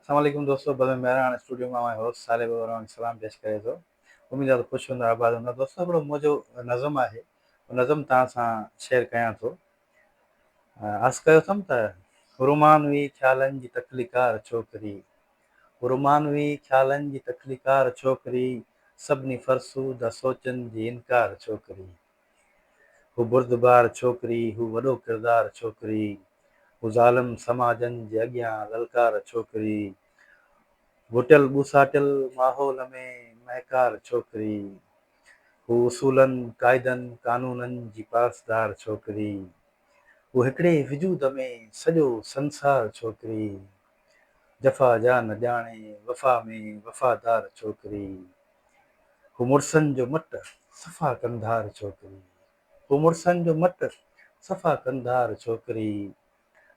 अस्सलामुअलैकुम दोस्तों, भले मेहरान स्टूडियो में आयो होस्ट साले वरन सलाम पेश करे थो। उम्मीद आहे त ख़ुशि हूंदा, आबाद हूंदा। दोस्तों, हिकिड़ो मुंहिंजो नज़म आहे, उहो नज़म तव्हां सां शेयर कयां थो। अर्ज़ु कयो अथमि त रुमानवी ख़्यालनि जी तख़्लीकार छोकिरी, रुमानवी ख़्यालनि जी तख़्लीकार छोकिरी, सभिनी फ़रसूद सोचनि जी इनकार छोकिरी। हू बुर्दबार छोकिरी, हू वॾो किरदार छोकिरी, हू ज़ालिम समाजनि जे अॻियां ललकार छोकिरी, घुटियल ॿुसाटियल माहौल में महकार छोकिरी, हू उसूलनि क़ाइदनि क़ानूननि जी पासदार छोकिरी, हू हिकिड़े वजूद में सॼो संसार छोकिरी, जफ़ा जा न ॼाणे वफ़ा में वफ़ादार छोकिरी, हू मुड़सनि जो मट सफ़ा कंधार छोकिरी, हू मुड़सनि जो मट सफ़ा कंधार छोकिरी,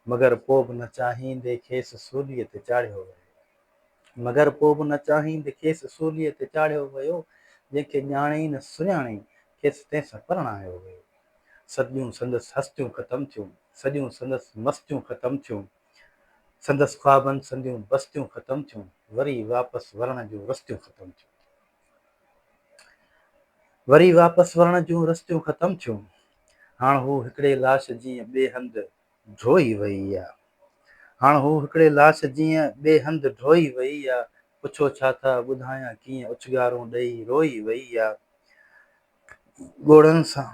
मगर पोइ बि न चाहींदे खेसि सूलीअ ते चाढ़ियो वियो, मगर पोइ बि न चाहींदे खेसि सूलीअ ते चाढ़ियो वियो, जंहिंखे ॼाणे ई न सुञाणे खेसि तंहिंसां परणायो वियो। सदियूं संदसि हस्तियूं ख़तमु थियूं, सदियूं संदसि मस्तियूं ख़तमु थियूं, संदसि ख्वाबनि संदियूं बस्तियूं ख़तमु थियूं, वरी वापसि वरण जूं रस्तियूं ख़तमु थियूं, वरी वापसि वरण जूं रस्तियूं ख़तमु थियूं। हाणे हू हिकिड़े लाश जीअं ॿिए हंधि ड्रोई वई आहे, हाणे हू हिकिड़े लाश जीअं ॿिए हंधि ड्रोई वई आहे, पुछो छा था ॿुधायां कीअं उछगारूं ॾेई रोई वई आहे। ॻोड़नि सां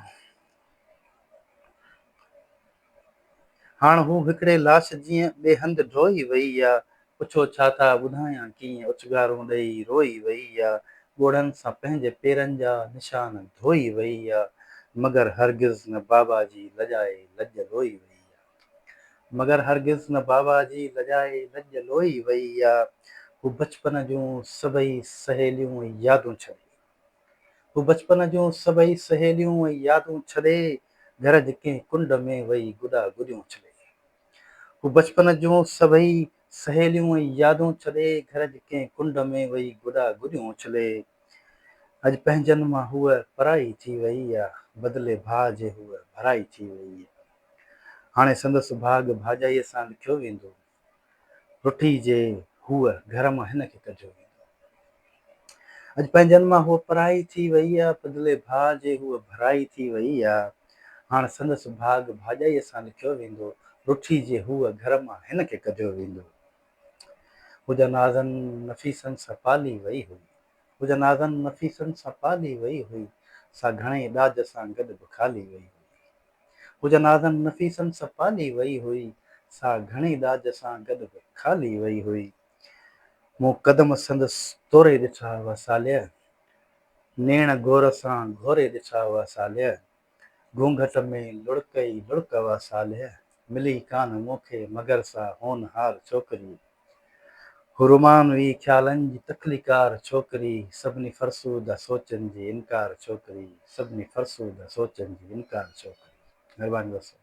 हाणे हू हिकिड़े लाश जीअं ॿिए हंधि ड्रोई वई आहे, पुछो छा था ॿुधायां कीअं उछगारूं ॾेई रोई वई आहे। ॻोड़नि सां पंहिंजे पेरनि जा निशान धोई वई आहे, मगर हरगिज़ न बाबा जी लॼाए लॼ लोई वई आहे, मगर हरगिज़ न बाबा जी लॼाए लॼ लोई वई आहे। हू बचपन जूं सभई सहेलियूं यादूं छॾे, हू बचपन जूं सभई सहेलियूं यादूं छॾे, घर जे कंहिं कुंड में वई गुॾा गुॾियूं छॾे, हू बचपन जूं सभई सहेलियूं यादूं छॾे, घर जे कंहिं कुंड में वई गुॾा गुॾियूं छॾे। अॼु पंहिंजनि मां हूअ पराई थी वई आहे, बदिले भाउ जे हूअ भराई थी वई आहे। हाणे संदसि भाॻ भाॼाईअ सां लिखियो वेंदो, रुठी जे हूअ घर मां हिन खे कढियो वेंदो। अॼु पंहिंजनि मां हूअ पराई थी वई आहे, बदिले भाउ जे हूअ भराई थी वई आहे। हाणे संदसि भाॻ भाॼाईअ सां लिखियो वेंदो, रुठी जे हूअ घर मां हिन खे कढियो वेंदो। हुज नाज़नि नफ़ीसनि सां पाली वई हुई, हुज नाज़नि नफ़ीसनि सां पाली वई हुई, सा घणे ॾाज सां गॾु बि खाली वई हुई। हुज नाज़नि नफ़ीसनि सां पाली वई हुई, सा घणे ॾाज सां गॾु बि खाली वई हुई। मूं कदम संदसि तोरे ॾिठा हुआ सालिया, नेण गोर सां घोरे ॾिठा हुआ सालिया, घूंघट में लुड़कई लुड़क हुआ सालिया, मिली कान मूंखे मगर सा होनहार छोकिरी। रुमान हुई ख़्यालनि जी तख़्लीकार छोकिरी, सभिनी फ़रसूद सोचनि जी इनकार छोकिरी, सभिनी फ़रसूद सोचनि जी इनकार छोकिरी। महिरबानी दोस्तों।